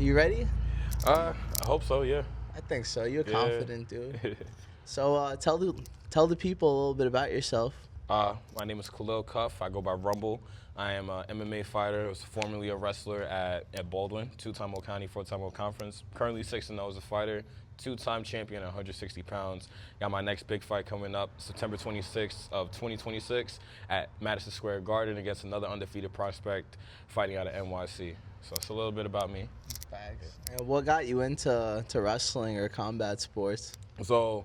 You ready? I hope so, yeah. I think so. You're Yeah. confident, dude. So tell the people a little bit about yourself. My name is Kalil Cuffe. I go by Rumble. I am a MMA fighter. I was formerly a wrestler at Baldwin, two-time All-County, four-time All-Conference. Currently 6-0 as a fighter, two-time champion at 160 pounds. Got my next big fight coming up September 26th of 2026 at Madison Square Garden against another undefeated prospect fighting out of NYC. So it's a little bit about me. Facts. And what got you into wrestling or combat sports? So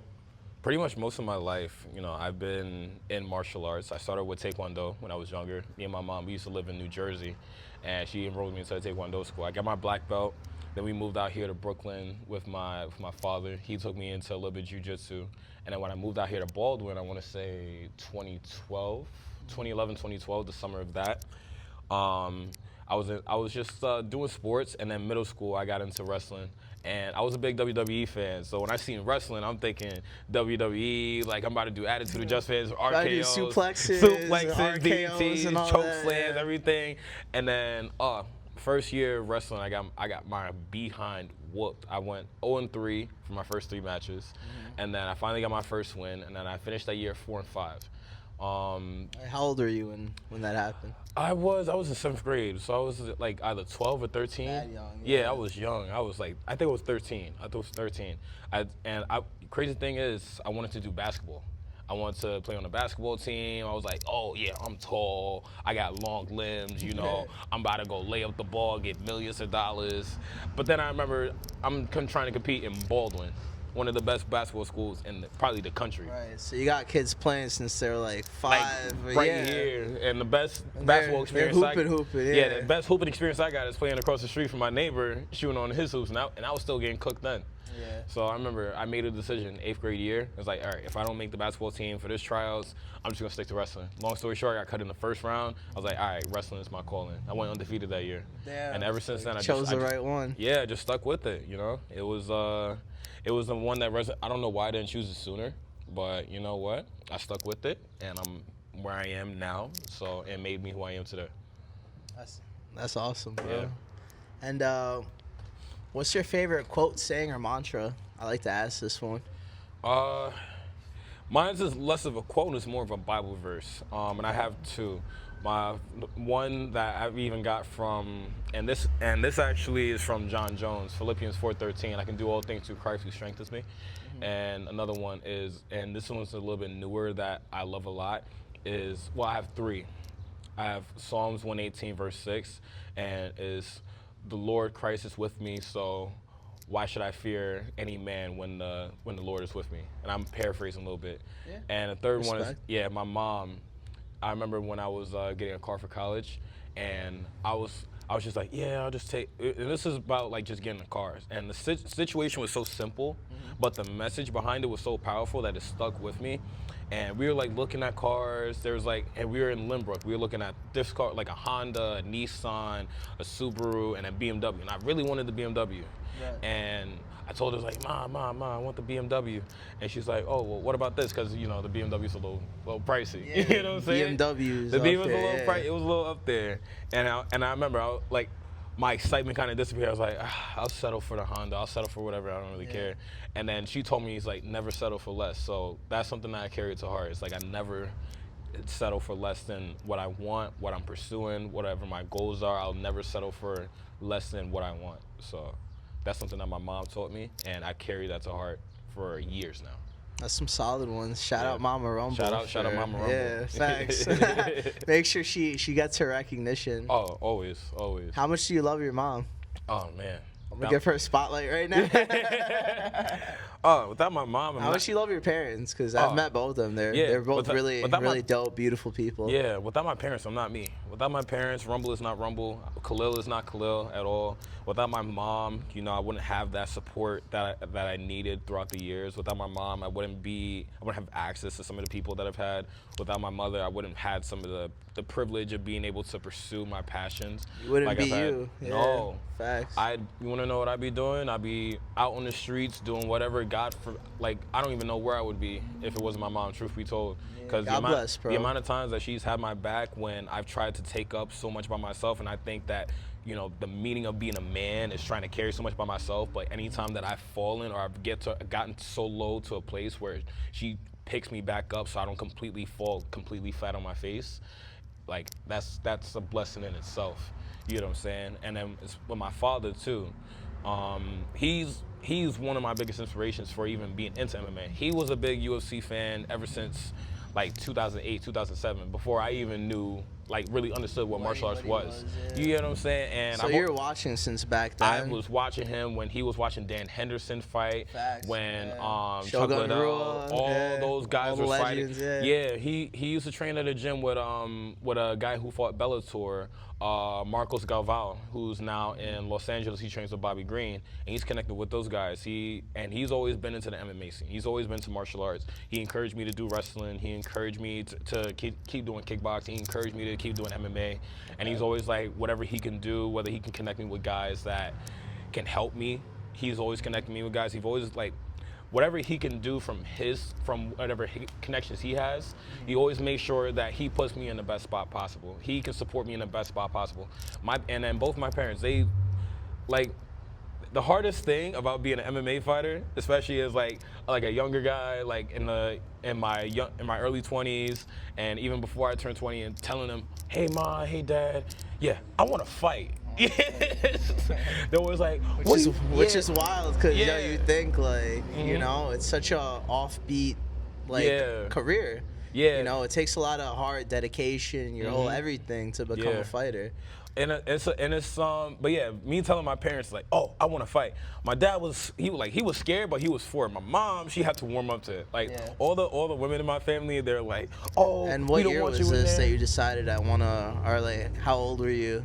pretty much most of my life, I've been in martial arts. I started with Taekwondo when I was younger. Me and my mom, we used to live in New Jersey, and she enrolled me into a Taekwondo school. I got my black belt. Then we moved out here to Brooklyn with my father. He took me into a little bit of jiu-jitsu. And then when I moved out here to Baldwin, I want to say 2011, 2012, the summer of that. I was just doing sports, and then middle school I got into wrestling, and I was a big WWE fan. So when I seen wrestling, I'm thinking WWE, like I'm about to do Attitude Adjustments, RKOs, suplexes, RKOs, RKOs, and all choke that, slams, yeah. everything. And then first year of wrestling, I got my behind whooped. I went 0-3 for my first 3 matches, and then I finally got my first win, and then I finished that year 4-5. How old were you when that happened? I was in 7th grade, so I was like either 12 or 13. That young, yeah. yeah. I was young. I was like, I think it was 13. I thought it was 13. Crazy thing is, I wanted to do basketball. I wanted to play on the basketball team. I was like, oh yeah, I'm tall. I got long limbs. I'm about to go lay up the ball, get millions of dollars. But then I remember I'm trying to compete in Baldwin, one of the best basketball schools in probably the country. Right. So you got kids playing since they're like 5. Right yeah. here, and the best And basketball they're experience. hooping, yeah. The best hooping experience I got is playing across the street from my neighbor, shooting on his hoops, and I was still getting cooked then. Yeah. So I remember I made a decision 8th grade year. I was like, all right, if I don't make the basketball team for this tryouts, I'm just gonna stick to wrestling. Long story short, I got cut in the first round. I was like, all right, wrestling is my calling. I went undefeated that year, and ever since then I chose the right one. Yeah, I just stuck with it. It was the one that I don't know why I didn't choose it sooner, but you know what? I stuck with it, and I'm where I am now. So it made me who I am today. That's awesome, bro. Yeah. And what's your favorite quote, saying, or mantra? I like to ask this one. Mine's is less of a quote, it's more of a Bible verse, and I have 2. My one that I've even got from, and this actually is from John Jones, Philippians 4:13. I can do all things through Christ who strengthens me. And another one is, and this one's a little bit newer that I love a lot, is, well, I have 3. I have Psalms 118 verse 6, and is, the Lord Christ is with me, so why should I fear any man when the Lord is with me? And I'm paraphrasing a little bit. Yeah. And the third one Respect. is, my mom. I remember when I was getting a car for college, and I was just like, yeah, I'll just take. And this is about like just getting a car, and the situation was so simple, but the message behind it was so powerful that it stuck with me. And we were like looking at cars. There was like, and we were in Limbrook. We were looking at this car, like a Honda, a Nissan, a Subaru, and a BMW. And I really wanted the BMW. Right. And I told her, like, Mom, I want the BMW. And she's like, oh, well, what about this? Because, the BMW's a little pricey. Yeah, You know what I'm saying? BMW's the up BMW was there, a little yeah. pricey. It was a little up there. And I remember, my excitement kind of disappeared. I was like, I'll settle for the Honda. I'll settle for whatever. I don't really care. And then she told me, never settle for less. So that's something that I carry to heart. It's like I never settle for less than what I want, what I'm pursuing, whatever my goals are. I'll never settle for less than what I want. So that's something that my mom taught me, and I carry that to heart for years now. That's some solid ones. Shout out Mama Rumble. Shout out Mama Rumble. Yeah, thanks. Make sure she gets her recognition. Oh, always. How much do you love your mom? Oh, man. I'm gonna give her a spotlight right now. Without my mom, How much you love your parents? Because I've met both of them. They're both really dope, beautiful people. Yeah, without my parents, I'm not me. Without my parents, Rumble is not Rumble. Kalil is not Kalil at all. Without my mom, I wouldn't have that support that I needed throughout the years. Without my mom, I wouldn't have access to some of the people that I've had. Without my mother, I wouldn't have had some of the privilege of being able to pursue my passions. You wouldn't like be I've had. you. Yeah, No. facts. You want to know what I'd be doing? I'd be out on the streets doing whatever God for like I don't even know where I would be if it wasn't my mom. Truth be told, because God bless, bro. the amount of times that she's had my back when I've tried to take up so much by myself, and I think that the meaning of being a man is trying to carry so much by myself. But anytime that I've fallen or I've gotten so low to a place where she picks me back up, so I don't completely fall completely flat on my face, like that's a blessing in itself. You know what I'm saying? And then it's with my father too. He's one of my biggest inspirations for even being into MMA. He was a big UFC fan ever since like 2008, 2007, before I even knew, like really understood what martial arts was. You get what I'm saying? And so you're watching since back then? I was watching him when he was watching Dan Henderson fight. Facts, when Chuck Liddell, all those guys were legends, fighting. Yeah, he used to train at a gym with a guy who fought Bellator, Marcos Galvao, who's now in Los Angeles. He trains with Bobby Green, and he's connected with those guys. He's always been into the MMA scene. He's always been to martial arts. He encouraged me to do wrestling. He encouraged me to keep doing kickboxing. He encouraged me to keep doing MMA, and he's always like, whatever he can do, whether he can connect me with guys that can help me, he's always connecting me with guys. He's always like, whatever he can do from whatever connections he has, he always makes sure that he puts me in the best spot possible. He can support me in the best spot possible. And then both my parents, they, like, the hardest thing about being an MMA fighter, especially as like a younger guy, like in my early 20s, and even before I turned 20, and telling them, hey mom, hey dad, yeah, I want to fight. They was like, which is wild, because you think like it's such a offbeat career. Yeah, it takes a lot of hard dedication, your whole everything to become a fighter. And but yeah, me telling my parents like, oh, I want to fight. My dad was scared, but he was for it. My mom, she had to warm up to it. Like all the women in my family, they're like, oh. And what year was this that you decided or like how old were you?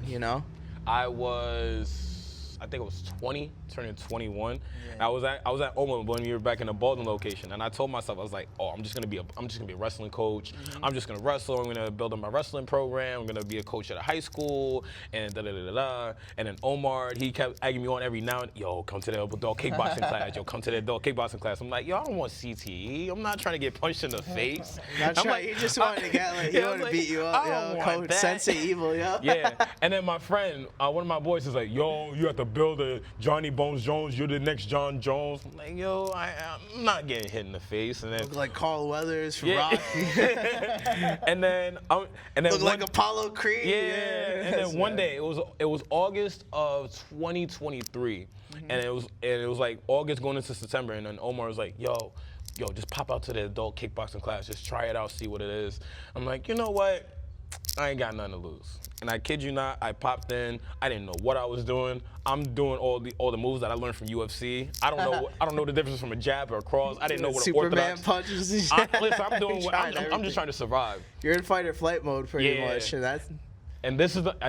I think it was 20, turning 21. Yeah. I was at Oma when we were back in the Baldwin location, and I told myself, I was like, oh, I'm just gonna be a wrestling coach. I'm just gonna wrestle. I'm gonna build up my wrestling program. I'm gonna be a coach at a high school, and da da da da. And then Omar, he kept egging me on every now and yo, come to the adult kickboxing class. Yo, come to the adult kickboxing class. I'm like, yo, I don't want CTE. I'm not trying to get punched in the face. He just wanted to get he wanted to beat you up, yo. Coach Sensei Evil, yo. Yeah. And then my friend, one of my boys is like, yo, you have to build a Johnny Bones Jones. You're the next John Jones. I'm like, yo, I'm not getting hit in the face. And then look like Carl Weathers from Rocky. and then look like Apollo Creed. Yeah. And then one day it was August of 2023, and it was like August going into September, and then Omar was like, yo, just pop out to the adult kickboxing class. Just try it out, see what it is. I'm like, you know what? I ain't got nothing to lose. And I kid you not, I popped in. I didn't know what I was doing. I'm doing all the moves that I learned from UFC. I don't know the difference from a jab or a cross. I didn't know what Superman orthodox punches. Listen, I'm doing I'm just trying to survive. You're in fight or flight mode pretty much. And I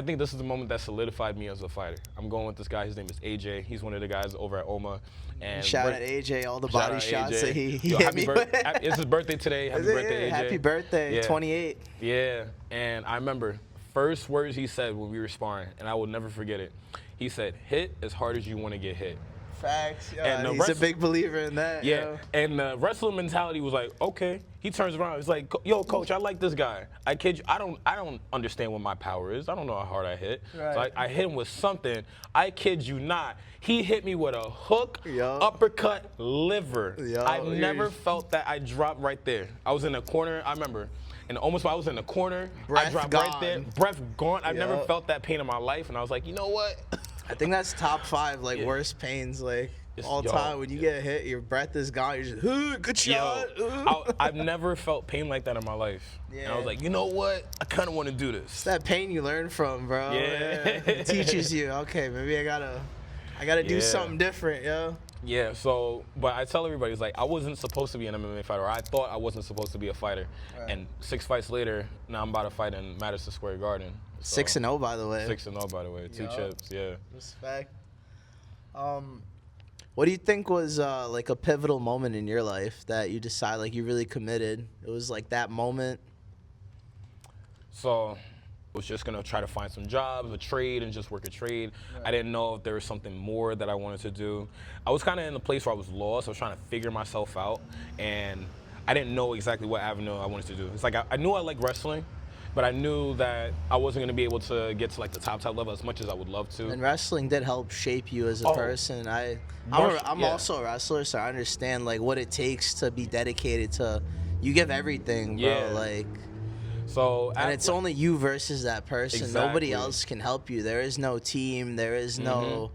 think this is the moment that solidified me as a fighter. I'm going with this guy. His name is AJ. He's one of the guys over at OMA. And shout out AJ, all the body shots that he hit me with. It's his birthday today. Happy birthday, AJ. Happy birthday, 28. Yeah, and I remember first words he said when we were sparring, and I will never forget it. He said, hit as hard as you want to get hit. Facts. He's a big believer in that. Yeah, yo. And the wrestling mentality was like, okay. He turns around. He's like, yo, coach, I like this guy. I kid you. I don't understand what my power is. I don't know how hard I hit. Right. So I hit him with something. I kid you not. He hit me with a hook, uppercut, liver. I never felt that. I dropped right there. I was in the corner. I remember. And almost while I was in the corner, I dropped right there. Breath gone. I've never felt that pain in my life. And I was like, you know what? I think that's top 5 worst pains all time. When you get hit, your breath is gone. You're just, good shot. I've never felt pain like that in my life. Yeah. And I was like, you know what? I kind of want to do this. It's that pain you learn from, bro. Yeah. It teaches you, okay, maybe I gotta do something different, yo. Yeah, so, but I tell everybody, it's like, I wasn't supposed to be an MMA fighter. Or I thought I wasn't supposed to be a fighter. Right. And 6 fights later, now I'm about to fight in Madison Square Garden. So, 6-0, by the way. 6-0, by the way. 2 chips, yeah. Respect. What do you think was a pivotal moment in your life that you decide you really committed? It was that moment. So, was just gonna try to find some jobs, a trade, and just work a trade. Right. I didn't know if there was something more that I wanted to do. I was kind of in a place where I was lost. I was trying to figure myself out, and I didn't know exactly what avenue I wanted to do. It's like I knew I liked wrestling, but I knew that I wasn't gonna be able to get to like the top level as much as I would love to. And wrestling did help shape you as a person. I'm also a wrestler, so I understand like what it takes to be dedicated to. You give everything, bro. Yeah. Like. So and it's only you versus that person. Exactly. Nobody else can help you. There is no team. There is no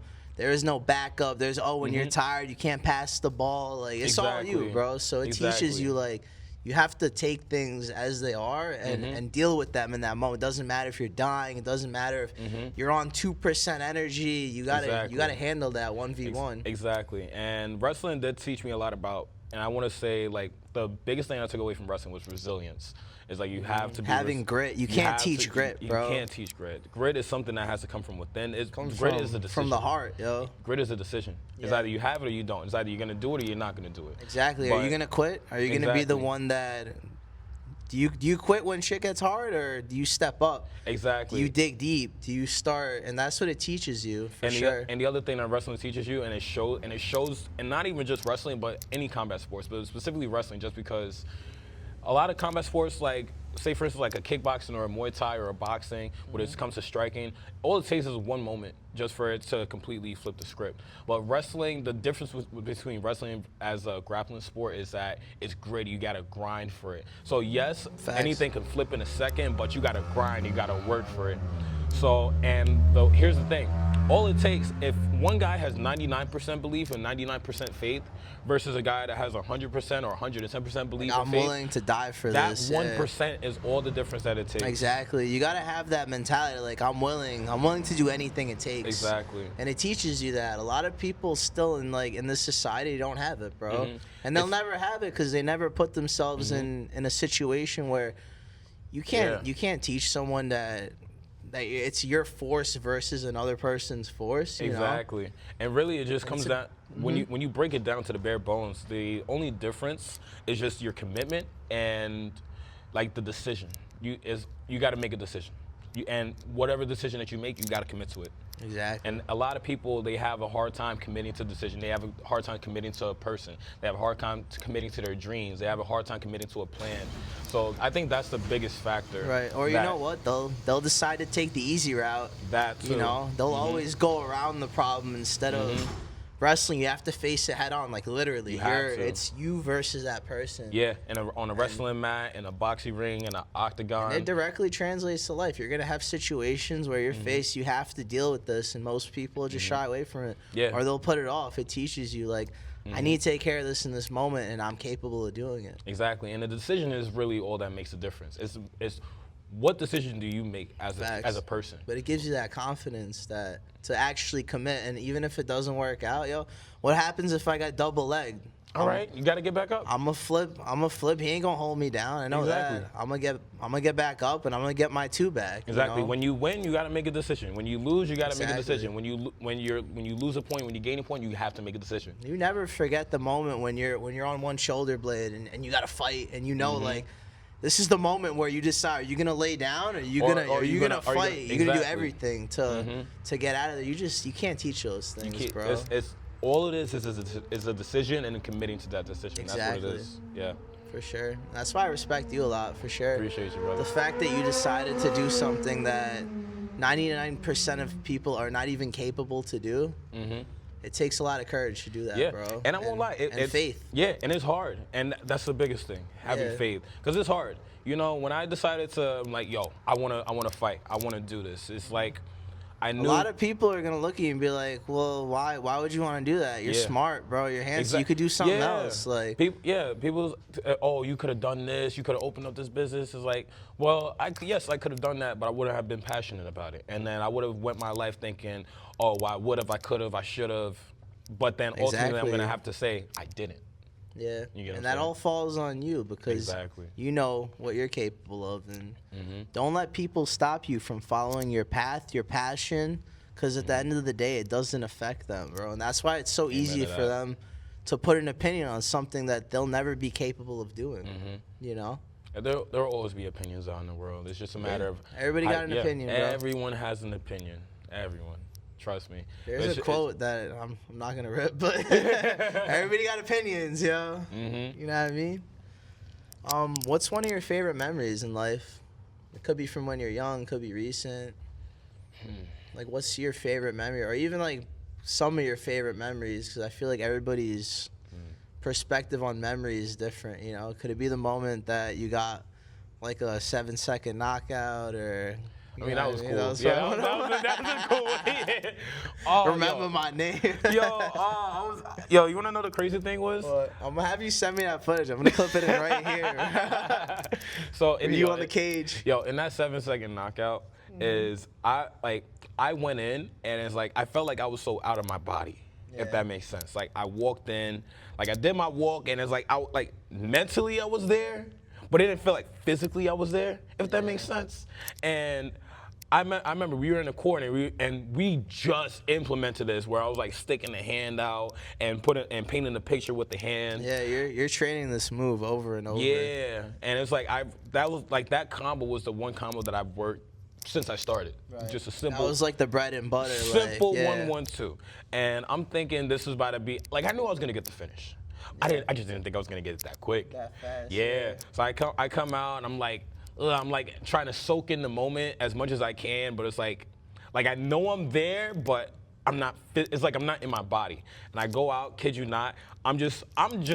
backup. There's when you're tired, you can't pass the ball. Like it's all you, bro. So it teaches you like you have to take things as they are and deal with them in that moment. It doesn't matter if you're dying. It doesn't matter if you're on 2% energy. You gotta handle that 1v1. Exactly. And wrestling did teach me a lot about. And I want to say like the biggest thing I took away from wrestling was resilience. It's like you have to be having grit. You can't teach grit, bro. You can't teach grit. Grit is something that has to come from within. Grit is a decision. From the heart, yo. Grit is a decision. Yeah. It's either you have it or you don't. It's either you're gonna do it or you're not gonna do it. Exactly. Are you gonna quit? Are you gonna be the one that? Do you quit when shit gets hard, or do you step up? Exactly. Do you dig deep? Do you start? And that's what it teaches you, for sure. And the other thing that wrestling teaches you, and it shows, and not even just wrestling, but any combat sports, but specifically wrestling, just because a lot of combat sports, like, say for instance, like a kickboxing or a Muay Thai or a boxing, when it comes to striking, all it takes is one moment just for it to completely flip the script. But wrestling, the difference between wrestling as a grappling sport is that it's gritty. You gotta grind for it. So yes, anything can flip in a second, but you gotta grind. You gotta work for it. So, here's the thing. All it takes, if one guy has 99% belief and 99% faith versus a guy that has 100% or 110% belief and faith, I'm willing to die for this. That 1% is all the difference that it takes. Exactly. You got to have that mentality, like I'm willing to do anything it takes. Exactly. And it teaches you that. A lot of people still in this society don't have it, bro. And they'll never have it because they never put themselves in a situation where you can't teach someone that it's your force versus another person's force. Exactly. And really it just comes down, when you break it down to the bare bones, the only difference is just your commitment and like the decision. You got to make a decision. And whatever decision that you make, you got to commit to it. Exactly. And a lot of people, they have a hard time committing to a decision. They have a hard time committing to a person. They have a hard time committing to their dreams. They have a hard time committing to a plan. So I think that's the biggest factor. Right. Or you know what? They'll decide to take the easy route. That too. They'll always go around the problem instead of wrestling. You have to face it head on, like literally. It's you versus that person. Yeah, on a wrestling mat, in a boxing ring, in an octagon. And it directly translates to life. You're gonna have situations where you're faced. You have to deal with this, and most people just shy away from it. Yeah. Or they'll put it off. It teaches you like, I need to take care of this in this moment, and I'm capable of doing it. Exactly, and the decision is really all that makes a difference. It's what decision do you make as a person? But it gives you that confidence that to actually commit, and even if it doesn't work out, what happens if I got double legged? All right, you got to get back up. I'm a flip. He ain't gonna hold me down. I know that. I'm gonna get back up, and I'm gonna get my two back. Exactly. When you win, you got to make a decision. When you lose, you got to make a decision. When you lose a point, when you gain a point, you have to make a decision. You never forget the moment when you're on one shoulder blade and you got to fight, and like. This is the moment where you decide: are you gonna lay down, or are you gonna fight? You're gonna do everything to get out of there. You can't teach those things, bro. All it is a decision and committing to that decision. Exactly. That's what it is. Yeah. For sure. That's why I respect you a lot. For sure. Appreciate you, brother. The fact that you decided to do something that 99% of people are not even capable to do. It takes a lot of courage to do that, bro. And I won't lie. It's faith. Yeah, and it's hard. And that's the biggest thing, having faith. Because it's hard. When I decided to, I'm like, yo, I wanna fight. I wanna do this. It's like, I knew. A lot of people are gonna look at you and be like, well, why would you wanna do that? You're smart, bro. You're handsome. You could do something else. Like, people, oh, you could have done this. You could have opened up this business. It's like, well, yes, I could have done that, but I wouldn't have been passionate about it. And then I would have went my life thinking, oh, well, I would have, I could have, I should have. But then ultimately I'm gonna have to say, I didn't. Yeah, and that all falls on you because you know what you're capable of, and don't let people stop you from following your path, your passion, because at the end of the day, it doesn't affect them, bro. And that's why it's so easy for them to put an opinion on something that they'll never be capable of doing, There will always be opinions out in the world. It's just a matter of everybody got an opinion, bro. Everyone has an opinion. Everyone. Trust me. There's a quote that I'm not gonna rip, but everybody got opinions, yo. Mm-hmm. You know what I mean? What's one of your favorite memories in life? It could be from when you're young, could be recent. Like, what's your favorite memory, or even like some of your favorite memories? Because I feel like everybody's perspective on memory is different. You know, could it be the moment that you got like a 7-second knockout, or? I mean, that was cool. That was a cool one. Yeah. Oh, Remember my name. Yo, you want to know the crazy thing was? I'm going to have you send me that footage. I'm going to clip it in right here. So, you on the cage. Yo, in that 7-second knockout is, I went in, and it's like, I felt like I was so out of my body, if that makes sense. Like, I walked in, like, I did my walk, and it's like, mentally I was there, but it didn't feel like physically I was there, if that makes sense. And I remember we were in the corner, and we just implemented this, where I was like sticking the hand out and painting the picture with the hand. Yeah, you're training this move over and over. Yeah, and it's like that combo was the one combo that I've worked since I started. Right. Just a simple. That was like the bread and butter. Simple 1-1-2, and I'm thinking this is about to be like, I knew I was gonna get the finish. Yeah. I just didn't think I was gonna get it that quick. That fast. Yeah. So I come out and I'm like trying to soak in the moment as much as I can, but it's like I know I'm there, but I'm not. It's like I'm not in my body. And I go out, kid you not, I'm just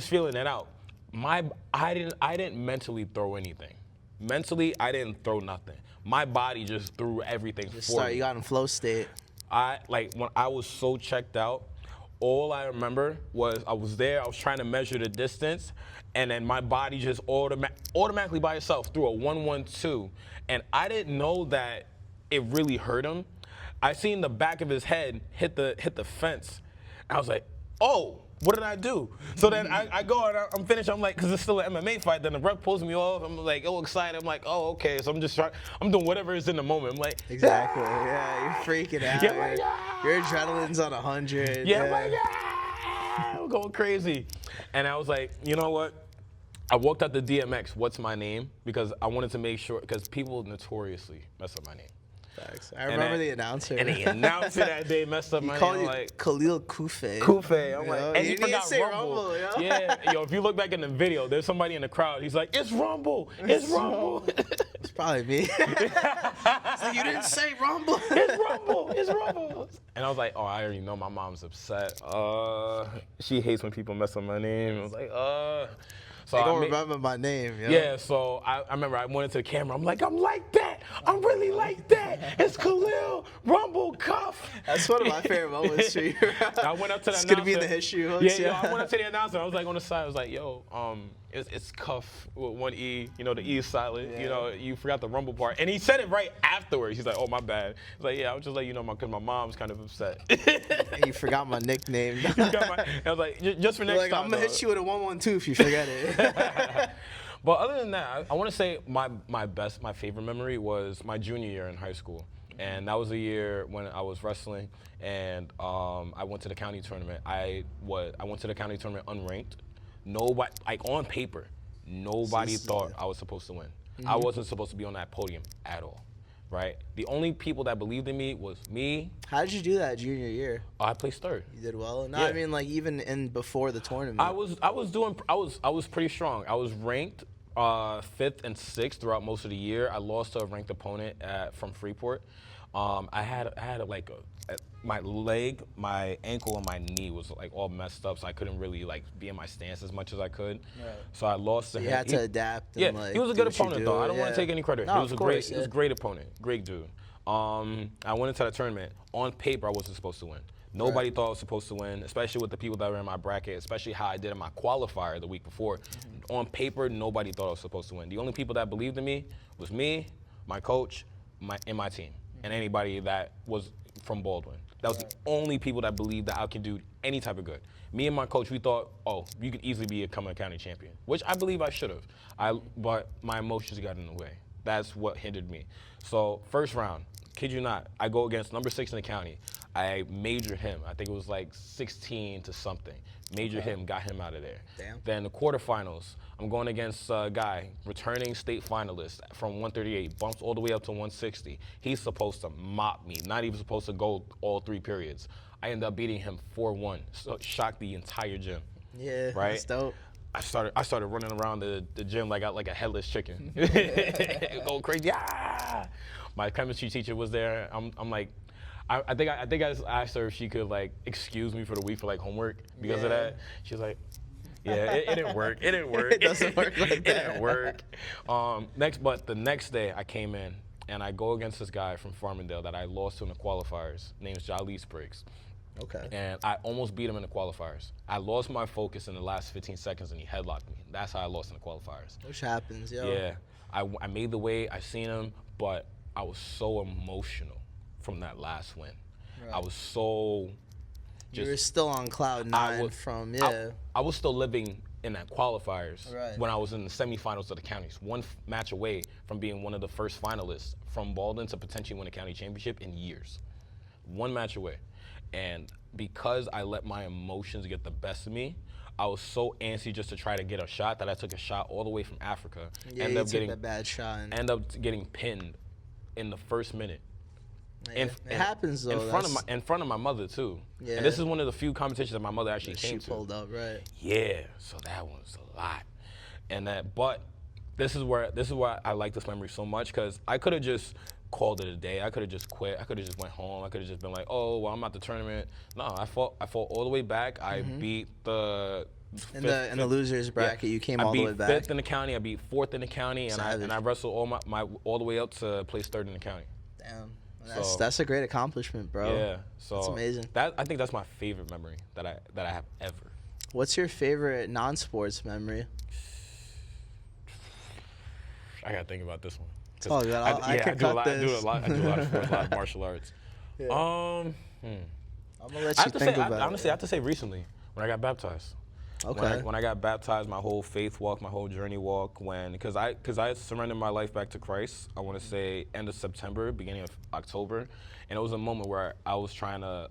feeling it out. I didn't mentally throw anything. Mentally, I didn't throw nothing. My body just threw everything for me. You got in flow state. When I was so checked out, all I remember was I was there, I was trying to measure the distance, and then my body just automatically by itself threw a 1-1-2. And I didn't know that it really hurt him. I seen the back of his head hit the fence. I was like, oh, what did I do? So then I go and I'm finished. I'm like, because it's still an MMA fight. Then the ref pulls me off. I'm like, all excited. I'm like, oh, okay. So I'm doing whatever is in the moment. I'm like, exactly. Yeah, you're freaking out. Your adrenaline's on 100. Yeah, I'm like, yeah, I'm going crazy. And I was like, you know what? I walked out the DMX. What's my name? Because I wanted to make sure, because people notoriously mess up my name. Facts. I remember the announcer. And the announcer that day messed up my name. He called you like Kalil Cuffe. Cuffe. I'm like, and he forgot say Rumble. Yo. Yeah, yo, if you look back in the video, there's somebody in the crowd. He's like, it's Rumble. It's Rumble. It's probably me. It's like, you didn't say Rumble. It's Rumble. It's Rumble. And I was like, oh, I already know my mom's upset. She hates when people mess up my name. I was like, So I don't remember my name. Yo. Yeah, so I remember I went into the camera. I'm like that. I'm really like that. It's Kalil, Rumble, Cuffe. That's one of my favorite moments for you. I went up to the announcer. It's going to be in the history books. Yeah, I went up to the announcer. I was like on the side. I was like, yo, it's Cuffe with one E. You know, the E is silent. Yeah. You know, you forgot the Rumble part. And he said it right afterwards. He's like, oh, my bad. I was like, yeah, I was just like, you know, because my mom's kind of upset. And you forgot my nickname. I was like, just for next time. I'm going to hit you with a 1-1-2 if you forget it. But other than that, I want to say my favorite memory was my junior year in high school. And that was the year when I was wrestling, and I went to the county tournament. I went to the county tournament unranked. Nobody, like on paper, nobody thought I was supposed to win. I wasn't supposed to be on that podium at all, right? The only people that believed in me was me. How did you do that junior year? I placed third. You did well. No, yeah. I mean, like even before the tournament. I was pretty strong. I was ranked 5th and 6th throughout most of the year. I lost to a ranked opponent from Freeport. I had like my leg, my ankle, and my knee was like all messed up, so I couldn't really like be in my stance as much as I could. Right. So I lost to him. You had to adapt. And, yeah, he was a good opponent though. I don't want to take any credit. No, he was he was a great opponent, great dude. I went into the tournament. On paper, I wasn't supposed to win. Nobody thought I was supposed to win, especially with the people that were in my bracket, especially how I did in my qualifier the week before. On paper, nobody thought I was supposed to win. The only people that believed in me was me, my coach, and my team, and anybody that was from Baldwin. That was the only people that believed that I could do any type of good. Me and my coach, we thought, oh, you could easily become a county champion, which I believe I should have. But my emotions got in the way. That's what hindered me. So first round, kid you not, I go against number 6 in the county. I majored him. I think it was like 16 to something. Majored him, got him out of there. Damn. Then the quarterfinals, I'm going against a guy, returning state finalist from 138, bumps all the way up to 160. He's supposed to mop me, not even supposed to go all 3 periods. I ended up beating him 4-1, so shocked the entire gym. Yeah, right? That's dope. I started running around the gym like a headless chicken, go crazy. Ah! My chemistry teacher was there. I'm like, I think I asked her if she could like excuse me for the week for like homework because of that. She's like, yeah, it didn't work. It didn't work. It doesn't work like that. It didn't work. But the next day I came in and I go against this guy from Farmingdale that I lost to in the qualifiers. Name's Jalise Briggs. Okay. And I almost beat him in the qualifiers. I lost my focus in the last 15 seconds and he headlocked me. That's how I lost in the qualifiers. Which happens, yo. Yeah. I made the weight, I seen him, but I was so emotional from that last win. Right. I was so you were still on cloud 9 from, yeah. I was still living in that qualifiers right. when I was in the semifinals of the counties. One match away from being one of the first finalists from Baldwin to potentially win a county championship in years. One match away. And because I let my emotions get the best of me, I was so antsy just to try to get a shot that I took a shot all the way from Africa. Yeah, you took that bad shot. End up getting pinned in the first minute. Yeah, it happens though. In front of my mother too. Yeah. And this is one of the few competitions that my mother actually that came to. She pulled up, right? Yeah. So that was a lot. But this is why I like this memory so much, because I could have just called it a day. I could have just quit. I could have just went home. I could have just been like, oh, well, I'm at the tournament. No, I fought all the way back. I beat the in the losers bracket. You came all the way back. I beat 5th in the county. I beat 4th in the county, and I wrestled all the way up to place 3rd in the county. Damn, that's a great accomplishment, bro. Yeah, so that's amazing. I think that's my favorite memory that I have ever. What's your favorite non-sports memory? I gotta think about this one. Oh, God, I do a lot of sports, a lot of martial arts. Yeah. I'm gonna let you think about it. Honestly, I have to say recently, when I got baptized. Okay. When I got baptized, my whole faith walk, my whole journey walk, because I surrendered my life back to Christ, I want to say end of September, beginning of October, and it was a moment where I was trying to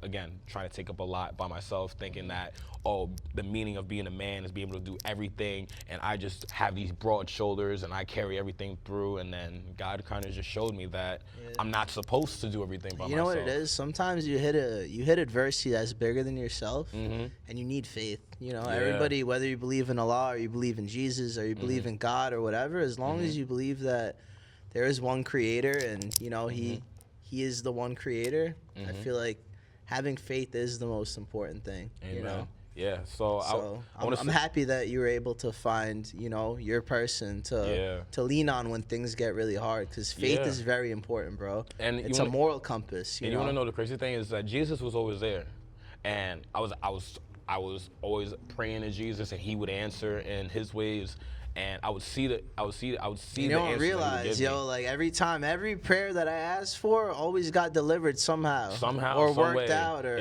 take up a lot by myself, thinking that, oh, the meaning of being a man is being able to do everything, and I just have these broad shoulders and I carry everything through, and then God kind of just showed me that I'm not supposed to do everything by myself. You know what it is? Sometimes you hit adversity that's bigger than yourself, and you need faith. You know, everybody, whether you believe in Allah or you believe in Jesus or you believe in God or whatever, as long as you believe that there is one creator and, you know, he is the one creator, I feel like having faith is the most important thing. Amen. You know? Yeah, so I'm happy that you were able to find, you know, your person to lean on when things get really hard, because faith is very important, bro. And it's a moral compass. You want to know the crazy thing is that Jesus was always there, and I was always praying to Jesus, and He would answer in His ways. And I would see the answer. You don't realize, like every prayer that I asked for always got delivered somehow, or worked out, or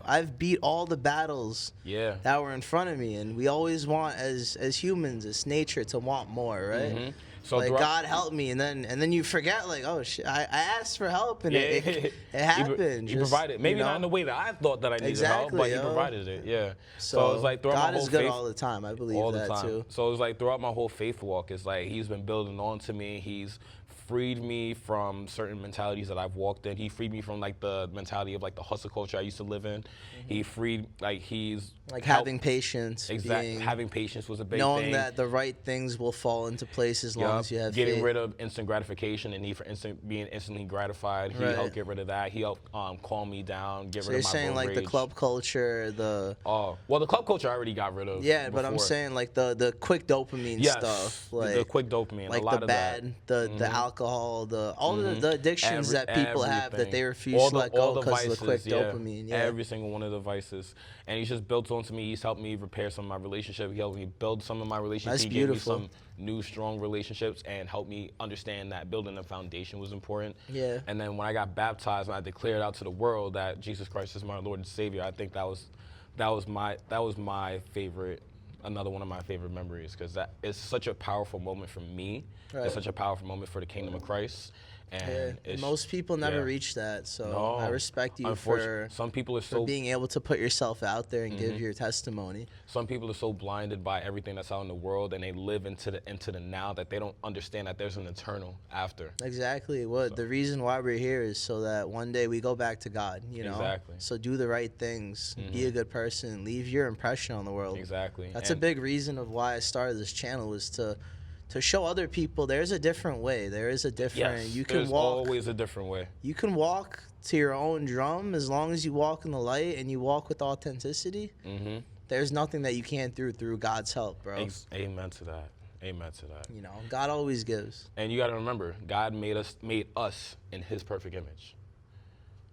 I've beat all the battles that were in front of me, and we always want as humans, as nature, to want more, right? So like God help me, and then you forget, like, oh shit, I asked for help, and it happened. He provided, maybe not in the way that I thought that I needed help, but He provided it. Yeah. So it was like throughout God my whole is good faith, all the time. I believe all that the time. too. So it was like throughout my whole faith walk, it's like He's been building on to me. He's freed me from certain mentalities that I've walked in. He freed me from like the mentality of like the hustle culture I used to live in. He freed, like, he's like having patience. Exactly. Having patience was a big thing. Knowing that the right things will fall into place as long as you have faith. Getting rid of instant gratification and need for being instantly gratified. He helped get rid of that. He helped calm me down, get rid of my road rage. So you're saying like the club culture, the club culture I already got rid of. Yeah, but I'm saying like the quick dopamine stuff. Like the quick dopamine. Like a lot the of bad, that. the alcohol, all the addictions that people have that they refuse to let go because of the quick dopamine. Yeah. Every single one of the vices. And He's just built onto me. He's helped me repair some of my relationships. He helped me build some of my relationships. That's He gave me some new, strong relationships and helped me understand that building a foundation was important. Yeah. And then when I got baptized and I declared out to the world that Jesus Christ is my Lord and Savior, I think that was my favorite. Another one of my favorite memories, because that is such a powerful moment for me. Right. It's such a powerful moment for the kingdom of Christ. And most people never reach that, so no. I respect you for some people are so being able to put yourself out there and give your testimony. Some people are so blinded by everything that's out in the world, and they live into the now that they don't understand that there's an eternal after. Exactly. The reason why we're here is so that one day we go back to God, you know? Exactly. So do the right things, be a good person, leave your impression on the world. Exactly. That's a big reason of why I started this channel, was to show other people there's a different way. There is a different. Yes, there's always a different way. You can walk to your own drum as long as you walk in the light and you walk with authenticity. There's nothing that you can't do through God's help, bro. Amen to that. Amen to that. You know, God always gives. And you got to remember, God made us in His perfect image.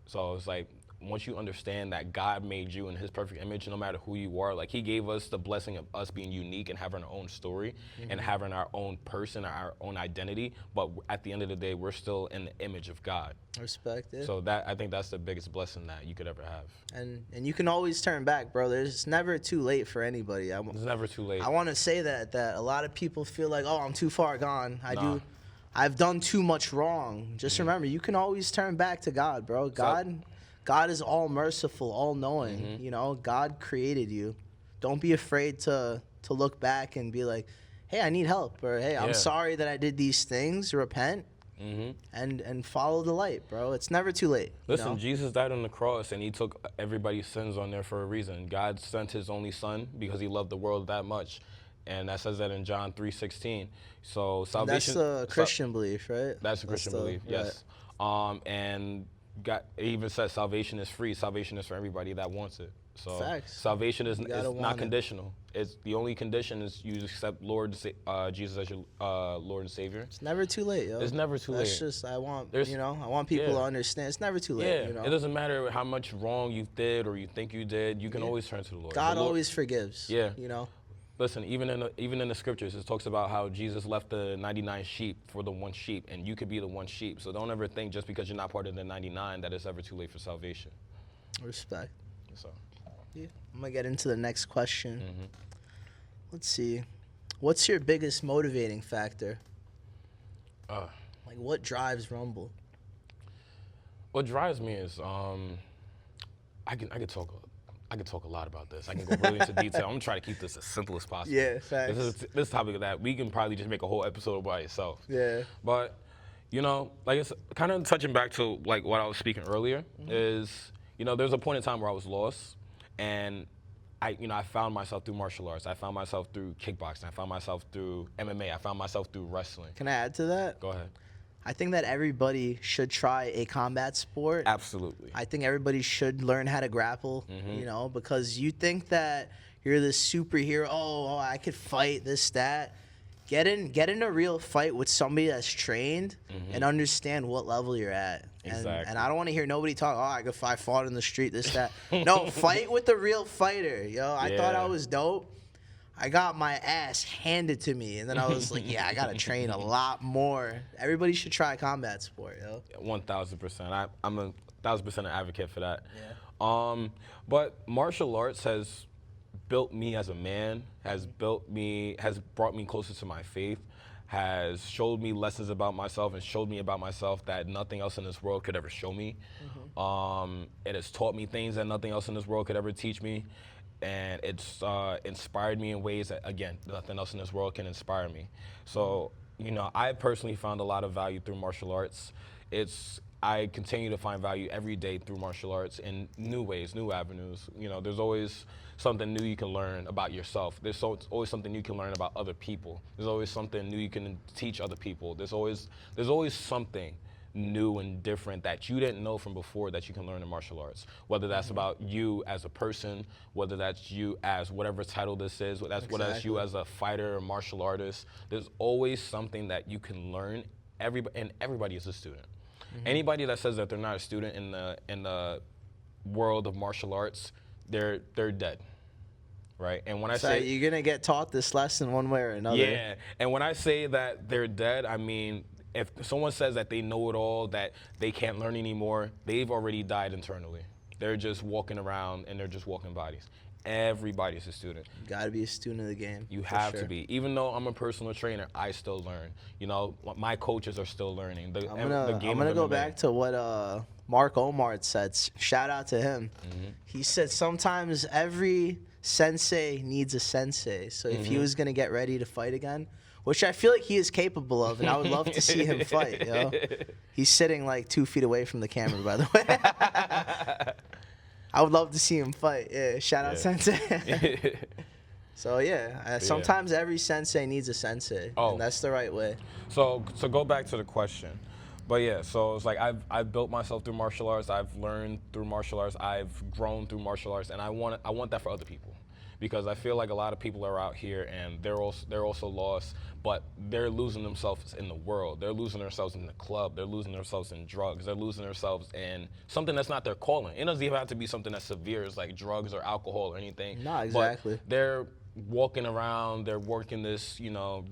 So it's like, once you understand that God made you in His perfect image, no matter who you are, like He gave us the blessing of us being unique and having our own story and having our own person, our own identity. But at the end of the day, we're still in the image of God. Respect it. So I think that's the biggest blessing that you could ever have. And you can always turn back, bro. It's never too late for anybody. It's never too late. I want to say that a lot of people feel like, oh, I'm too far gone. I've done too much wrong. Just remember, you can always turn back to God, bro. God is all merciful, all knowing. You know, God created you. Don't be afraid to look back and be like, hey, I need help, or hey, I'm sorry that I did these things. Repent and follow the light, bro. It's never too late. Listen, you know? Jesus died on the cross and He took everybody's sins on there for a reason. God sent His only Son because He loved the world that much. And that says that in John 3:16. So salvation. That's a Christian belief, right? That's a Christian belief, yes. Right. And God, it even says salvation is free. Salvation is for everybody that wants it. So Facts. Salvation is not conditional. It's the only condition is you accept Jesus as your Lord and Savior. It's never too late, yo. It's never too late. That's just I want people to understand. It's never too late. Yeah. You know? It doesn't matter how much wrong you did or you think you did. You can always turn to the Lord. God always forgives. Yeah. You know. Listen, even in the scriptures, it talks about how Jesus left the 99 sheep for the one sheep, and you could be the one sheep. So don't ever think just because you're not part of the 99 that it's ever too late for salvation. Respect. So, yeah, I'm gonna get into the next question. Let's see, what's your biggest motivating factor? Like, what drives Rumble? What drives me is I could talk a lot about this. I can go really into detail. I'm gonna try to keep this as simple as possible. Yeah, facts. This topic of that we can probably just make a whole episode by itself. Yeah. But you know, like it's kind of touching back to like what I was speaking earlier is, you know, there's a point in time where I was lost, and I found myself through martial arts. I found myself through kickboxing. I found myself through MMA. I found myself through wrestling. Can I add to that? Go ahead. I think that everybody should try a combat sport. Absolutely. I think everybody should learn how to grapple, you know, because you think that you're this superhero, oh, I could fight, this, that. Get in a real fight with somebody that's trained and understand what level you're at. Exactly. And I don't want to hear nobody talk, I fought in the street, this, that. No, fight with the real fighter, yo. I thought I was dope. I got my ass handed to me, and then I was like, yeah, I got to train a lot more. Everybody should try combat sport, yo. 1,000%. I'm 1,000% an advocate for that. Yeah. But martial arts has built me as a man, has brought me closer to my faith, has showed me lessons about myself and showed me about myself that nothing else in this world could ever show me. It has taught me things that nothing else in this world could ever teach me. And it's inspired me in ways that, again, nothing else in this world can inspire me. So, you know, I personally found a lot of value through martial arts. I continue to find value every day through martial arts in new ways, new avenues. You know, there's always something new you can learn about yourself. There's always something you can learn about other people. There's always something new you can teach other people. There's always something new and different that you didn't know from before that you can learn in martial arts. Whether that's about you as a person, whether that's you as whatever title this is, whether that's you as a fighter or martial artist, there's always something that you can learn. And everybody is a student. Anybody that says that they're not a student in the world of martial arts, they're dead. Right? And when I say you're gonna get taught this lesson one way or another. Yeah. And when I say that they're dead, I mean, if someone says that they know it all, that they can't learn anymore, they've already died internally. They're just walking around and they're just walking bodies. Everybody's a student. You got to be a student of the game. You have to be. Even though I'm a personal trainer, I still learn. You know, my coaches are still learning. I'm gonna go back to what Mark Omar said. Shout out to him. He said sometimes every sensei needs a sensei. So if he was gonna get ready to fight again, which I feel like he is capable of, and I would love to see him fight. You know? He's sitting like 2 feet away from the camera, by the way. I would love to see him fight. Yeah, shout out sensei. So yeah, sometimes every sensei needs a sensei, and that's the right way. So go back to the question. But yeah, so it's like I've built myself through martial arts. I've learned through martial arts. I've grown through martial arts, and I want that for other people, because I feel like a lot of people are out here and they're also lost, but they're losing themselves in the world. They're losing themselves in the club. They're losing themselves in drugs. They're losing themselves in something that's not their calling. It doesn't even have to be something that's severe as like drugs or alcohol or anything. No, exactly. But they're walking around, they're working this,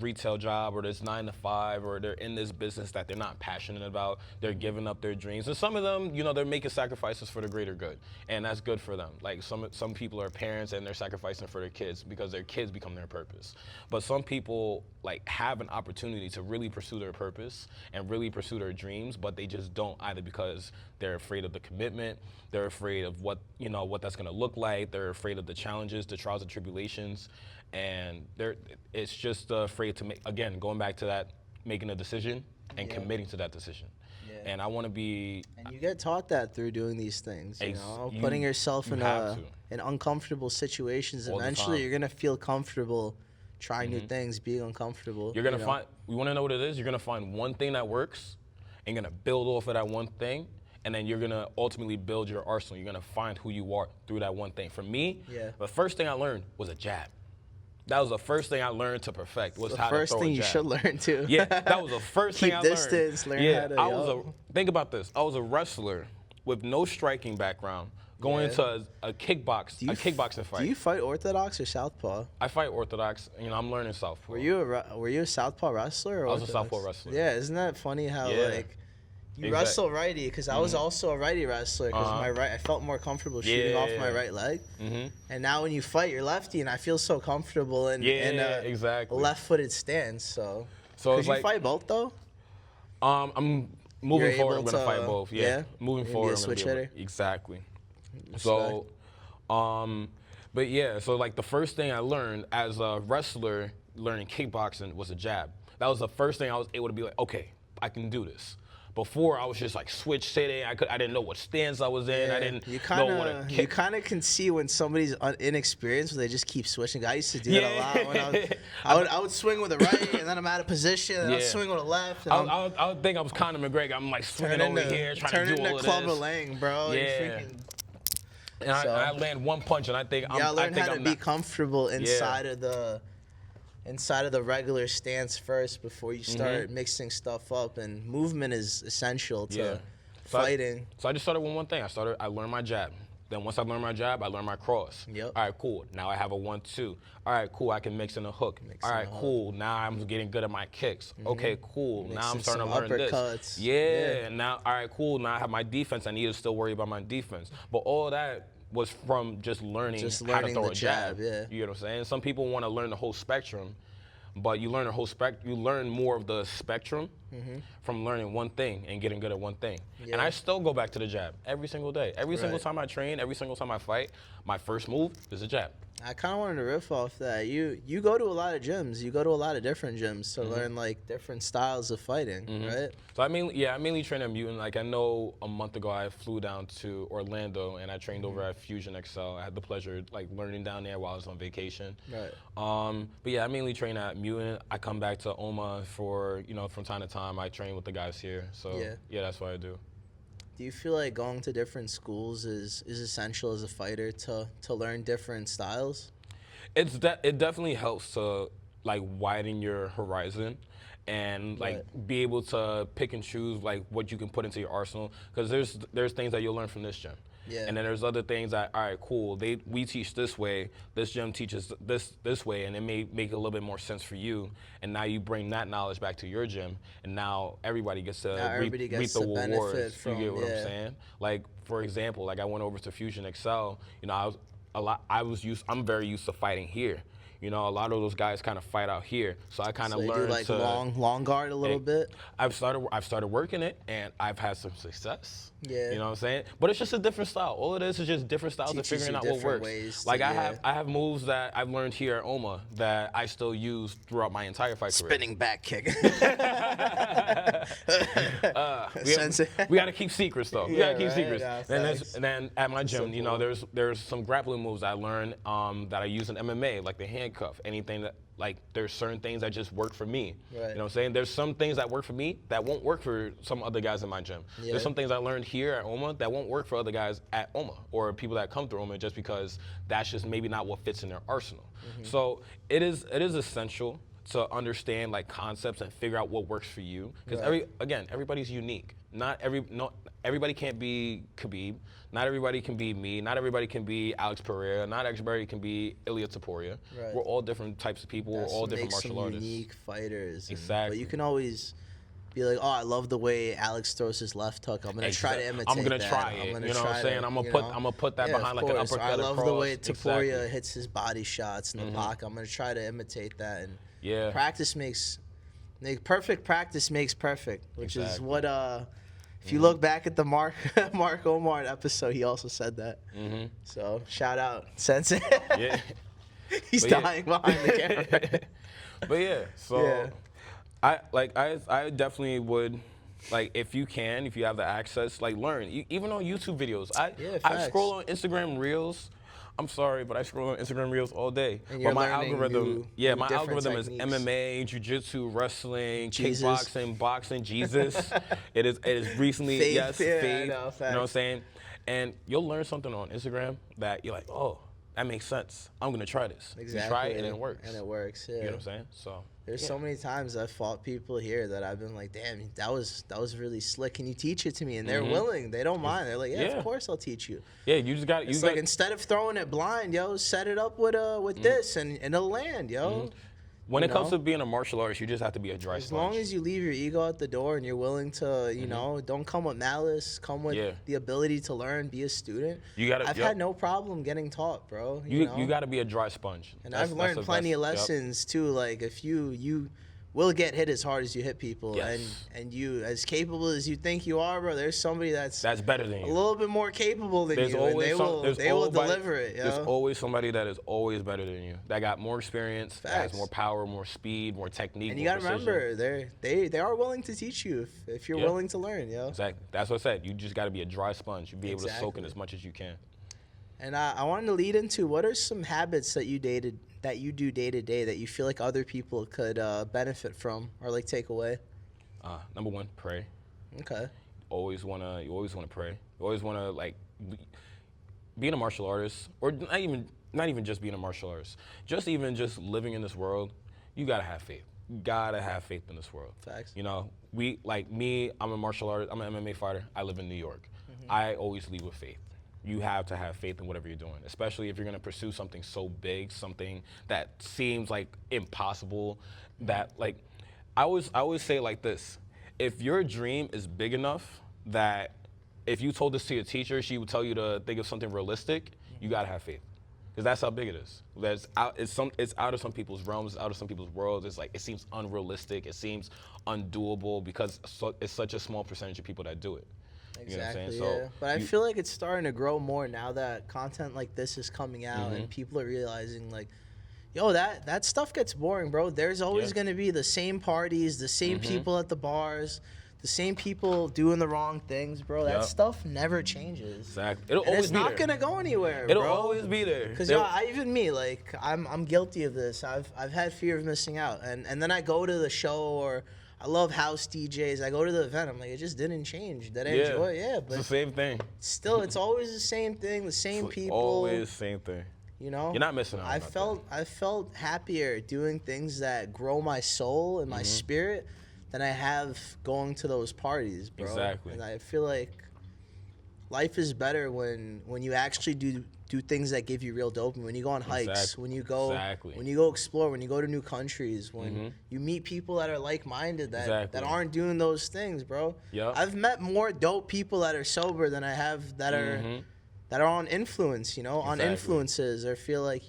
retail job or this 9 to 5, or they're in this business that they're not passionate about. They're giving up their dreams. And some of them, they're making sacrifices for the greater good. And that's good for them. Like some people are parents and they're sacrificing for their kids because their kids become their purpose. But some people like have an opportunity to really pursue their purpose and really pursue their dreams, but they just don't, either because they're afraid of the commitment, they're afraid of what that's gonna look like, they're afraid of the challenges, the trials and tribulations, and it's just afraid to make, again, going back to that, making a decision and committing to that decision. Yeah. And I want to be. And you get taught that through doing these things, putting yourself in uncomfortable situations. Eventually, you're gonna feel comfortable trying new things, being uncomfortable. You're gonna find. You want to know what it is? You're gonna find one thing that works, and you're gonna build off of that one thing. And then you're gonna ultimately build your arsenal. You're gonna find who you are through that one thing. For me, the first thing I learned was a jab. That was the first thing I learned to perfect, was how to throw a jab. The first thing you should learn too. Yeah, that was the first thing I learned. Keep distance, learn how to. Think about this. I was a wrestler with no striking background, going into a kickboxing fight. Do you fight orthodox or southpaw? I fight orthodox. I'm learning southpaw. Were you a southpaw wrestler? Or I was a southpaw wrestler. Yeah, isn't that funny how you wrestle righty? Because I was also a righty wrestler. Because I felt more comfortable shooting off my right leg. And now when you fight, you're lefty, and I feel so comfortable in a left-footed stance. So could you fight both though? I'm moving forward. I'm gonna fight both. Yeah, moving forward. Be a switch hitter. Exactly. So, but yeah. So like the first thing I learned as a wrestler, learning kickboxing, was a jab. That was the first thing I was able to be like, okay, I can do this. Before I was just like switch sitting. I didn't know what stance I was in. I didn't know what a kick. You kind of can see when somebody's inexperienced, when they just keep switching. I used to do that a lot. When I would swing with the right, and then I'm out of position. And I'd swing with the left. And I would think I was Conor McGregor. I'm like swinging over here, trying to do all of this. Club of Lang, bro. Yeah. And I land one punch, and I think I learned how to be comfortable inside of the regular stance first before you start mixing stuff up, and movement is essential to fighting. So I just started with one thing. I learned my jab. Then once I learned my jab, I learned my cross. Yep. All right, cool. Now I have a 1-2. All right, cool. I can mix in a hook. All right, cool. Now I'm getting good at my kicks. Okay, cool. Now I'm starting to learn this. Yeah. Now, all right, cool. Now I have my defense. I need to still worry about my defense. But all that was from just learning how to throw a jab. Yeah. You know what I'm saying? Some people want to learn the whole spectrum. But you learn you learn more of the spectrum from learning one thing and getting good at one thing. Yeah. And I still go back to the jab every single day. Every single time I train, every single time I fight, my first move is a jab. I kind of wanted to riff off that. You go to a lot of gyms. You go to a lot of different gyms to learn like different styles of fighting, right? So I mainly train at Mutant. Like I know a month ago I flew down to Orlando and I trained over at Fusion Excel. I had the pleasure like learning down there while I was on vacation. Right. But yeah, I mainly train at Mutant. I come back to Oma for from time to time. I train with the guys here. So yeah, that's what I do. Do you feel like going to different schools is essential as a fighter to learn different styles? It definitely helps to like widen your horizon and like be able to pick and choose like what you can put into your arsenal, because there's things that you'll learn from this gym. Yeah. And then there's other things that, all right, cool, we teach this way, this gym teaches this way, and it may make a little bit more sense for you. And now you bring that knowledge back to your gym, and now everybody gets to reap the rewards. You get what I'm saying? Like, for example, like I went over to Fusion Excel, I'm very used to fighting here. You know, a lot of those guys kind of fight out here, so I kind of learned do like to long guard a little bit. I've started working it, and I've had some success. Yeah. You know what I'm saying? But it's just a different style. All it is just different styles of figuring out what works. Like I have moves that I've learned here at OMA that I still use throughout my entire fight career. Spinning back kick. We got to keep secrets though. We got to keep secrets. Yeah, and then at my gym, you know, there's some grappling moves I learned that I use in MMA, like the handcuff. Anything that, like, there's certain things that just work for me. Right. You know what I'm saying? There's some things that work for me that won't work for some other guys in my gym. Yeah. There's some things I learned here at OMA that won't work for other guys at OMA or people that come through OMA, just because that's just maybe not what fits in their arsenal. So it is essential to understand like concepts and figure out what works for you, because everybody's unique. Everybody can't be Khabib. Not everybody can be me. Not everybody can be Alex Pereira. Not everybody can be Ilia Topuria. Right. We're all different types of people. We're all different martial artists. Unique fighters. Exactly. But you can always be like, oh, I love the way Alex throws his left hook. I'm gonna try to imitate that. I'm gonna try it. You know what I'm saying? I'm gonna put that behind like an uppercut. I love the way Topuria hits his body shots in the pocket. I'm gonna try to imitate that. And practice makes practice makes perfect, which is what if you look back at the Mark Omar episode, he also said that. So shout out, Sensei. Yeah. He's dying behind the camera. But yeah, so I definitely would, like, if you have the access, like, learn. Even on YouTube videos. I scroll on Instagram Reels. I'm sorry, but I scroll on Instagram Reels all day. But my algorithm, my algorithm is MMA, jiu-jitsu, wrestling, kickboxing, boxing, Jesus. It is recently, faith. You know what I'm saying? And you'll learn something on Instagram that you're like, oh, that makes sense. I'm gonna try this. Exactly. You try it and it works. And it works. Yeah. You know what I'm saying? So there's so many times I've fought people here that I've been like, damn, that was really slick. Can you teach it to me? And they're willing. They don't mind. They're like, yeah, of course I'll teach you. Yeah, you just got. It's like, instead of throwing it blind, yo, set it up with this and it'll land, yo. When it comes to being a martial artist, you just have to be a dry sponge. As long as you leave your ego at the door and you're willing to, you know, don't come with malice, come with the ability to learn, be a student. I've had no problem getting taught, bro. You got to be a dry sponge. And I've learned plenty of lessons too. Like, if you will get hit as hard as you hit people, and you as capable as you think you are, bro. There's somebody that's better than you, a little bit more capable than you, and they will deliver it. Yo. There's always somebody that is always better than you, that got more experience, that has more power, more speed, more technique. And you gotta remember, they are willing to teach you if you're willing to learn. Yo. Exactly. That's what I said. You just got to be a dry sponge. You be able to soak in as much as you can. And I wanted to lead into, what are some habits that you do day to day that you feel like other people could benefit from or like take away? Number one, pray. Okay. You always wanna pray. You always wanna, like, being a martial artist, or not even just being a martial artist, just living in this world. You gotta have faith. You gotta have faith in this world. Facts. You know, I'm a martial artist. I'm an MMA fighter. I live in New York. I always lead with faith. You have to have faith in whatever you're doing, especially if you're going to pursue something so big, something that seems like impossible. That, like, I always say it like this: if your dream is big enough that if you told this to your teacher, she would tell you to think of something realistic, you got to have faith, because that's how big it is. It's out of some people's realms, it's out of some people's worlds. It's like, it seems unrealistic, it seems undoable, because it's such a small percentage of people that do it. Exactly, you know what I'm saying? But I feel like it's starting to grow more now that content like this is coming out and people are realizing, like, yo, that stuff gets boring, bro. There's always going to be the same parties, the same people at the bars, the same people doing the wrong things, bro. That stuff never changes. Exactly. It'll always be there. It's not going to go anywhere, It'll bro. always be there. Because even me, like, I'm guilty of this. I've had fear of missing out. And then I go to the show, or I love house DJs. I go to the event. I'm like, it just didn't change. Did I enjoy it? Yeah, but it's the same thing. Still, it's always the same thing, the same people. Always the same thing. You know? You're not missing out. I felt happier doing things that grow my soul and my spirit than I have going to those parties, bro. Exactly. And I feel like life is better when you actually do things that give you real dopamine. When you go on hikes, when you go explore, when you go to new countries, when you meet people that are like-minded, that aren't doing those things, bro. Yep. I've met more dope people that are sober than I have that are that are on influence, on influences, or feel like,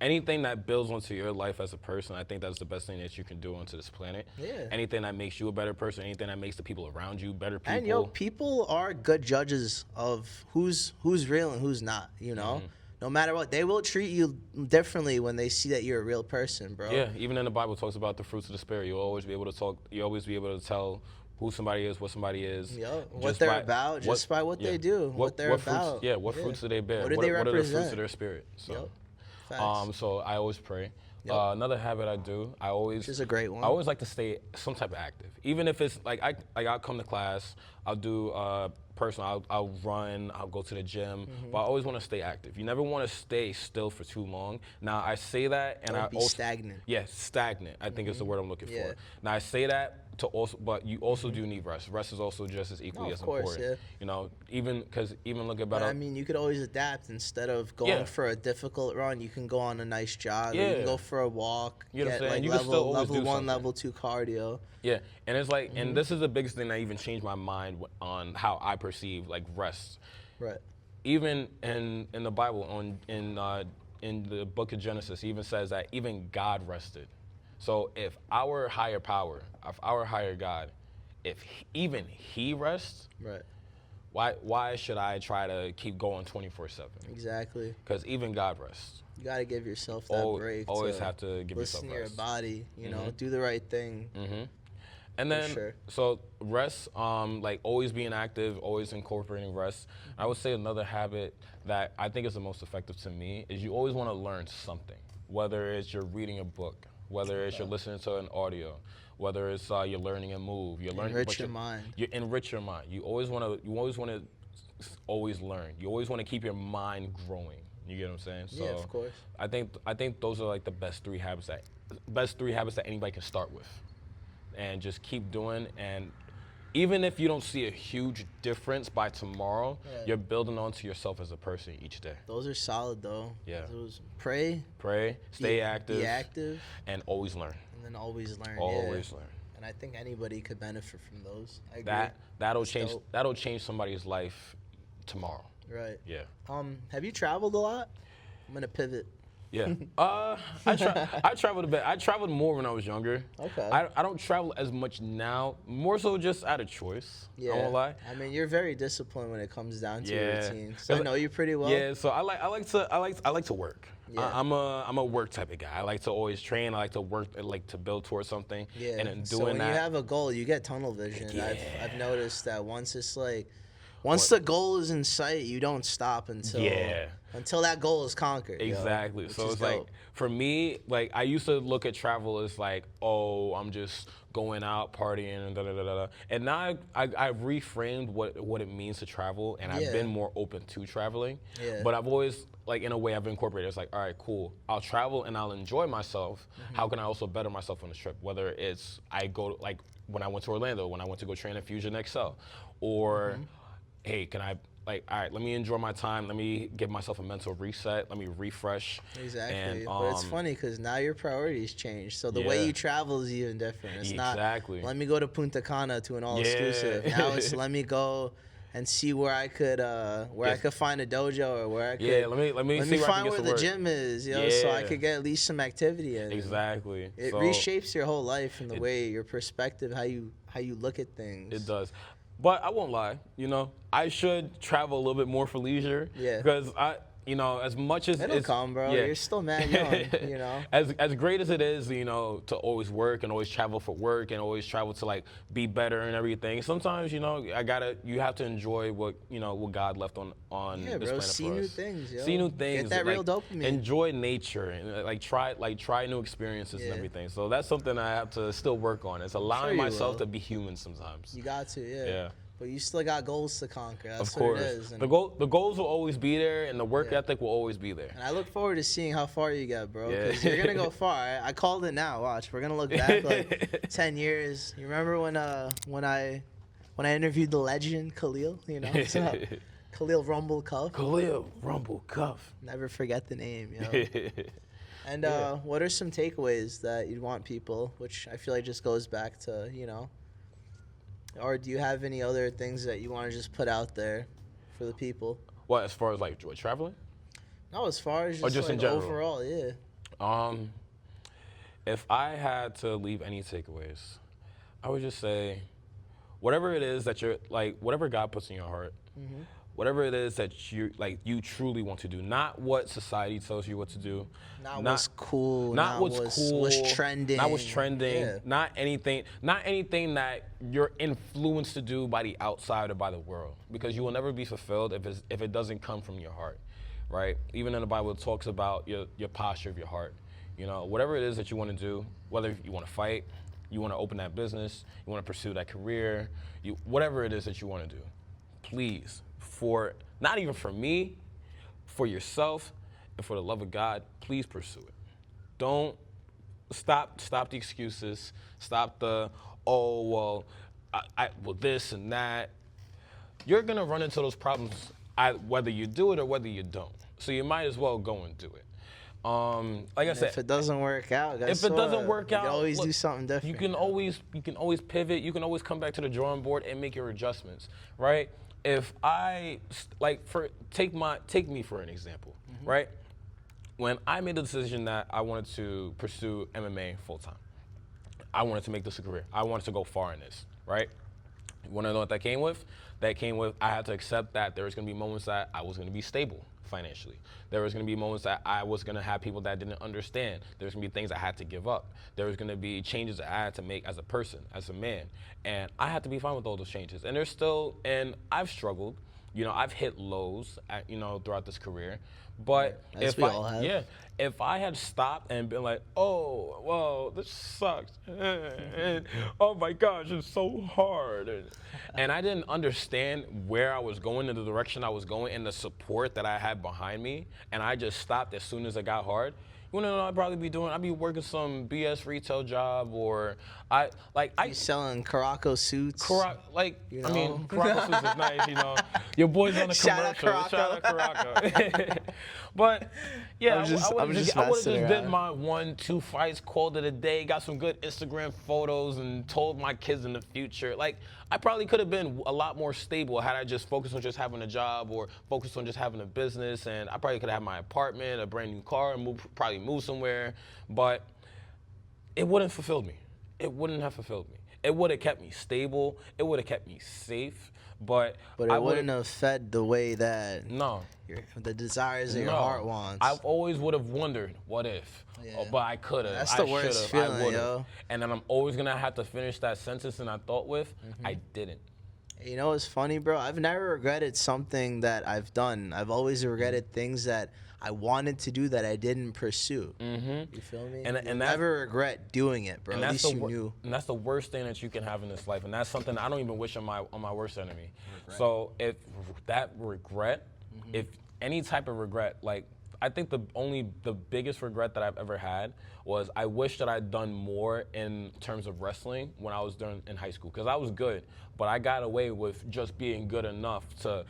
anything that builds onto your life as a person, I think that's the best thing that you can do onto this planet. Yeah. Anything that makes you a better person, anything that makes the people around you better people. And people are good judges of who's real and who's not, No matter what, they will treat you differently when they see that you're a real person, bro. Yeah, even in the Bible it talks about the fruits of the spirit. You'll always be able to tell who somebody is, what somebody is. What they're about, just by what they do, what they're about. What fruits do they bear? What do they represent? What are the fruits of their spirit? So, so I always pray. Another habit I do, which is a great one. I always like to stay some type of active, even if it's like I'll come to class, I'll do personal, I'll run, I'll go to the gym, but I always want to stay active. You never want to stay still for too long. Now I say that, and Don't be stagnant. Yeah, stagnant. I think is the word I'm looking for. Now I say that but you also do need rest. Rest is also just as equally as important. Even look at. But I mean, you could always adapt. Instead of going for a difficult run, you can go on a nice jog. Yeah. You can go for a walk. You know what I'm saying? Like level 1, level 2 cardio. Yeah, and it's like, and this is the biggest thing that even changed my mind on how I perceive like rest. Right. Even in the Bible, in the book of Genesis, it even says that even God rested. So if our higher power, if our higher God, even He rests, right? Why should I try to keep going 24/7? Exactly. Because even God rests. You gotta give yourself that break. Always have to give yourself rest. Listen to your body. Do the right thing. And then, so rest, like always being active, always incorporating rest. I would say another habit that I think is the most effective to me is you always want to learn something, whether it's you're reading a book, whether it's you're listening to an audio, whether it's you're learning a move, you're learning. Enrich your mind. You enrich your mind. You always want to always learn. You always want to keep your mind growing. You get what I'm saying? So yeah, of course. I think those are like the best three habits that anybody can start with, and just keep doing. And even if you don't see a huge difference by tomorrow, you're building onto yourself as a person each day. Those are solid, though. Yeah. Pray, stay active. Be active. And always learn. And then always learn. Always learn. And I think anybody could benefit from those. I agree. That'll change somebody's life tomorrow. Right. Yeah. Have you traveled a lot? I'm gonna pivot. Yeah. I traveled a bit. I traveled more when I was younger. Okay. I don't travel as much now. More so just out of choice. Yeah. I won't lie. I mean, you're very disciplined when it comes down to your routine. So I know you pretty well. Yeah. So I like to work. Yeah. I'm a work type of guy. I like to always train. I like to work. I like to build towards something. Yeah. And in doing so when that, you have a goal, you get tunnel vision. Yeah. I've noticed that once the goal is in sight, you don't stop until that goal is conquered. Exactly. So it's dope. like, for me, like I used to look at travel as like, oh, I'm just going out partying and da-da-da-da. And now I've reframed what it means to travel, and I've been more open to traveling. Yeah. But I've always, like in a way, I've incorporated, it's like, all right, cool, I'll travel and I'll enjoy myself. How can I also better myself on this trip? Whether it's I go, like when I went to Orlando, when I went to go train at Fusion XL, or hey, can I, like, all right, let me enjoy my time. Let me give myself a mental reset. Let me refresh. Exactly. And, but it's funny because now your priorities change. So the way you travel is even different. It's not, let me go to Punta Cana to an all-exclusive. Now it's let me go and see where I could I could find a dojo, or where I could let me find where the gym is, so I could get at least some activity in. Exactly. It reshapes your whole life and the way your perspective, how you look at things. It does. But I won't lie, I should travel a little bit more for leisure. Yeah. Because as much as it'll come, bro. Yeah. You're still mad young, As great as it is, to always work and always travel for work and always travel to like be better and everything. Sometimes, you have to enjoy what God left on this planet for us. See new things, See new things. Get that real dopamine. Enjoy nature and try new experiences and everything. So that's something I have to still work on. It's allowing myself to be human sometimes. You got to, yeah. But you still got goals to conquer. That's of course. What it is. And the goals will always be there, and the work ethic will always be there. And I look forward to seeing how far you get, bro. Because you're gonna go far. I called it now. Watch, we're gonna look back like 10 years. You remember when I interviewed the legend Kalil? Kalil Rumble Cuffe. Kalil Rumble Cuffe. Never forget the name. And what are some takeaways that you'd want people? Which I feel like just goes back to Or do you have any other things that you want to just put out there for the people? What, as far as like what, traveling? No, as far as just like in general? overall, yeah. If I had to leave any takeaways, I would just say, whatever it is that you're like, whatever God puts in your heart, whatever it is that you truly want to do, not what society tells you what to do, not what's cool, not what's cool, what's trending, yeah. not anything that you're influenced to do by the outside or by the world, because you will never be fulfilled if it doesn't come from your heart, right? Even in the Bible, it talks about your posture of your heart. You know, whatever it is that you want to do, whether you want to fight, you want to open that business, you want to pursue that career, whatever it is that you want to do, please, not even for me, for yourself, and for the love of God, please pursue it. Don't stop the excuses, stop the, oh, well, well, this and that. You're going to run into those problems whether you do it or whether you don't. So you might as well go and do it. Like I said, if it doesn't work out, you can always do something different. You can always pivot. You can always come back to the drawing board and make your adjustments, right? If I take me for an example, right? When I made the decision that I wanted to pursue MMA full time, I wanted to make this a career. I wanted to go far in this, right? You want to know what that came with? That came with I had to accept that there was going to be moments that I was going to be stable financially. There was going to be moments that I was going to have people that didn't understand. There was going to be things I had to give up. There was going to be changes that I had to make as a person, as a man. And I had to be fine with all those changes. And I've struggled. You know, I've hit lows, throughout this career. But if I had stopped and been like, oh, well, this sucks. Oh my gosh, it's so hard. And I didn't understand where I was going, in the direction I was going, and the support that I had behind me, and I just stopped as soon as it got hard. You know, I'd be working some BS retail job, or you selling Caraco suits. Caracco suits is nice, you know. Your boy's on the commercial. Shout out Caraco. But yeah, I would have just did my 1-2 fights, called it a day, got some good Instagram photos, and told my kids in the future. Like, I probably could have been a lot more stable had I just focused on just having a job or focused on just having a business, and I probably could have my apartment, a brand new car, and probably move somewhere. But it wouldn't have fulfilled me. It wouldn't have fulfilled me. It would have kept me stable. It would have kept me safe. But it wouldn't have fed the way that the desires of your heart wants. I always would have wondered, what if? Yeah. Oh, but I could have. That's the worst feeling, yo. And then I'm always going to have to finish that sentence and I thought with, I didn't. You know what's funny, bro? I've never regretted something that I've done. I've always regretted things that I wanted to do that I didn't pursue. You feel me? And never regret doing it, bro. At least you knew. And that's the worst thing that you can have in this life. And that's something I don't even wish on my worst enemy. Regret. So if that regret, if any type of regret, like, I think the biggest regret that I've ever had was I wish that I'd done more in terms of wrestling when I was in high school, because I was good, but I got away with just being good enough to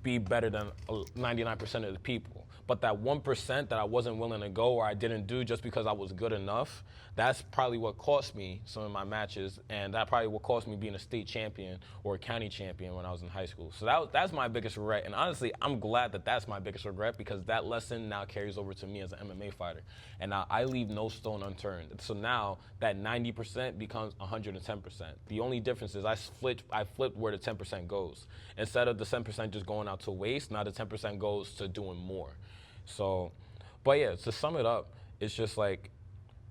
be better than 99% of the people. But that 1% that I wasn't willing to go or I didn't do just because I was good enough, that's probably what cost me some of my matches, and that probably what cost me being a state champion or a county champion when I was in high school. So that's my biggest regret. And honestly, I'm glad that that's my biggest regret, because that lesson now carries over to me as an MMA fighter. And now I leave no stone unturned. So now that 90% becomes 110%. The only difference is I flipped where the 10% goes. Instead of the 10% just going out to waste, now the 10% goes to doing more. So, but yeah, to sum it up, it's just like,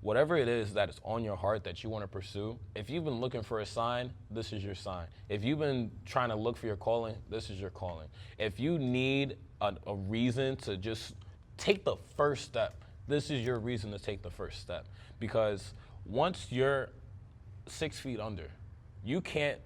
whatever it is that is on your heart that you want to pursue, if you've been looking for a sign, this is your sign. If you've been trying to look for your calling, this is your calling. If you need a reason to just take the first step, this is your reason to take the first step. Because once you're 6 feet under, you can't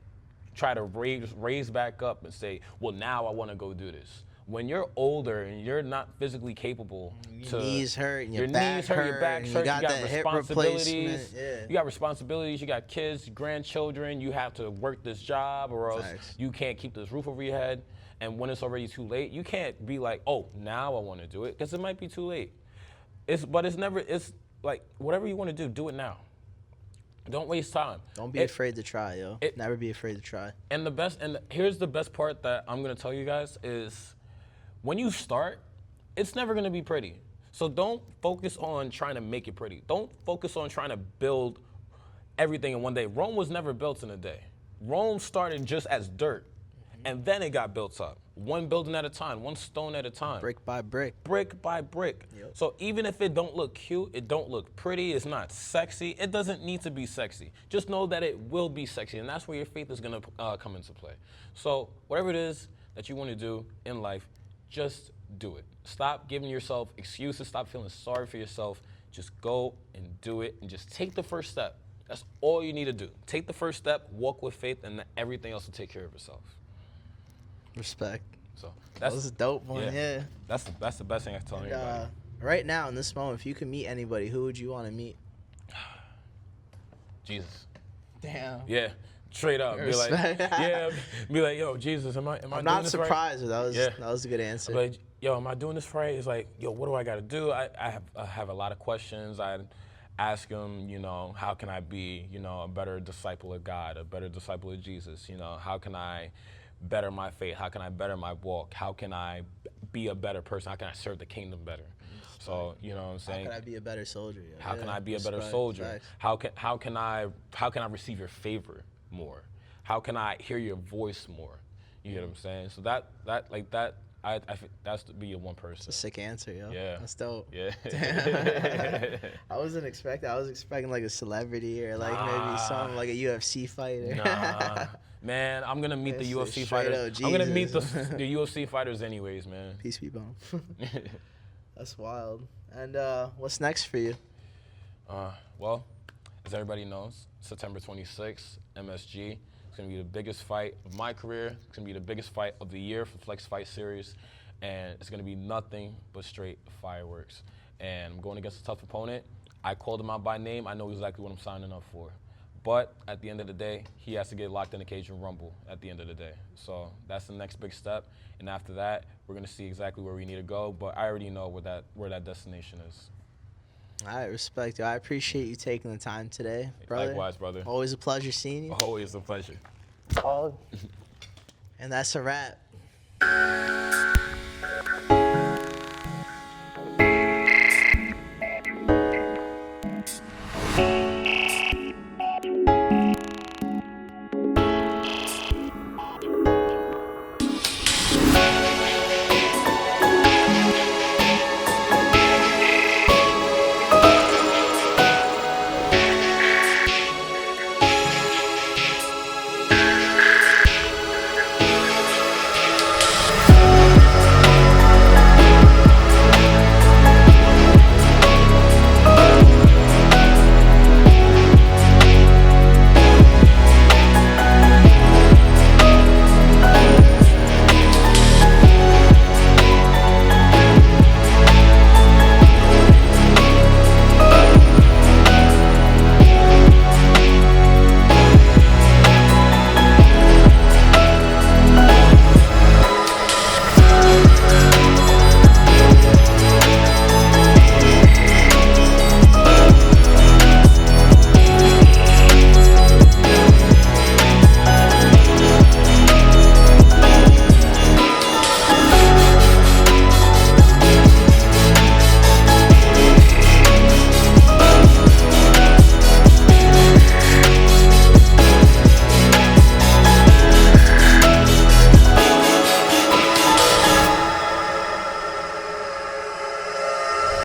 try to raise back up and say, well, now I want to go do this. When you're older and you're not physically capable, your knees hurt, and your back hurt, you got that hip replacement. Yeah. You got responsibilities, you got kids, grandchildren, you have to work this job or else you can't keep this roof over your head. And when it's already too late, you can't be like, oh, now I want to do it, because it might be too late. It's like, whatever you want to do it now. Don't waste time. Don't be afraid to try, yo. Never be afraid to try. And here's the best part that I'm going to tell you guys is, when you start, it's never gonna be pretty. So don't focus on trying to make it pretty. Don't focus on trying to build everything in one day. Rome was never built in a day. Rome started just as dirt, and then it got built up. One building at a time, one stone at a time. Brick by brick. Brick by brick. Yep. So even if it don't look cute, it don't look pretty, it's not sexy, it doesn't need to be sexy. Just know that it will be sexy, and that's where your faith is gonna come into play. So whatever it is that you wanna do in life, just do it. Stop giving yourself excuses, stop feeling sorry for yourself. Just go and do it, and just take the first step. That's all you need to do. Take the first step, walk with faith, and everything else will take care of itself. Respect. So that was a dope one, yeah. That's the best thing I can tell anybody. Right now, in this moment, if you could meet anybody, who would you want to meet? Jesus. Damn. Yeah. Straight up. Be like, be like, yo, Jesus, am I I'm doing not this surprised. Right? That was a good answer. Like, yo, am I doing this right? It's like, yo, what do I got to do? I have a lot of questions. I'd ask him, how can I be, a better disciple of God, a better disciple of Jesus? How can I better my faith? How can I better my walk? How can I be a better person? How can I serve the kingdom better? So, you know what I'm saying? How can I be a better soldier? Yeah. How can I be a better soldier? How can I receive your favor more? How can I hear your voice more? You know what I'm saying? So I think that's to be a one person. It's a sick answer, yo. Yeah. That's dope. Yeah. I wasn't expecting. I was expecting like a celebrity or like maybe something like a UFC fighter. Nah. Man, I'm gonna meet the UFC fighters. I'm gonna meet the UFC fighters anyways, man. Peace be upon. That's wild. And what's next for you? Well, as everybody knows, September 26th, MSG. It's gonna be the biggest fight of my career. It's gonna be the biggest fight of the year for Flex Fight Series, and it's gonna be nothing but straight fireworks. And I'm going against a tough opponent. I called him out by name. I know exactly what I'm signing up for. But at the end of the day, he has to get locked in the cage and rumble at the end of the day. So that's the next big step. And after that, we're gonna see exactly where we need to go. But I already know where that destination is. All right, respect you. I appreciate you taking the time today, brother. Likewise, brother. Always a pleasure seeing you. Always a pleasure. And that's a wrap.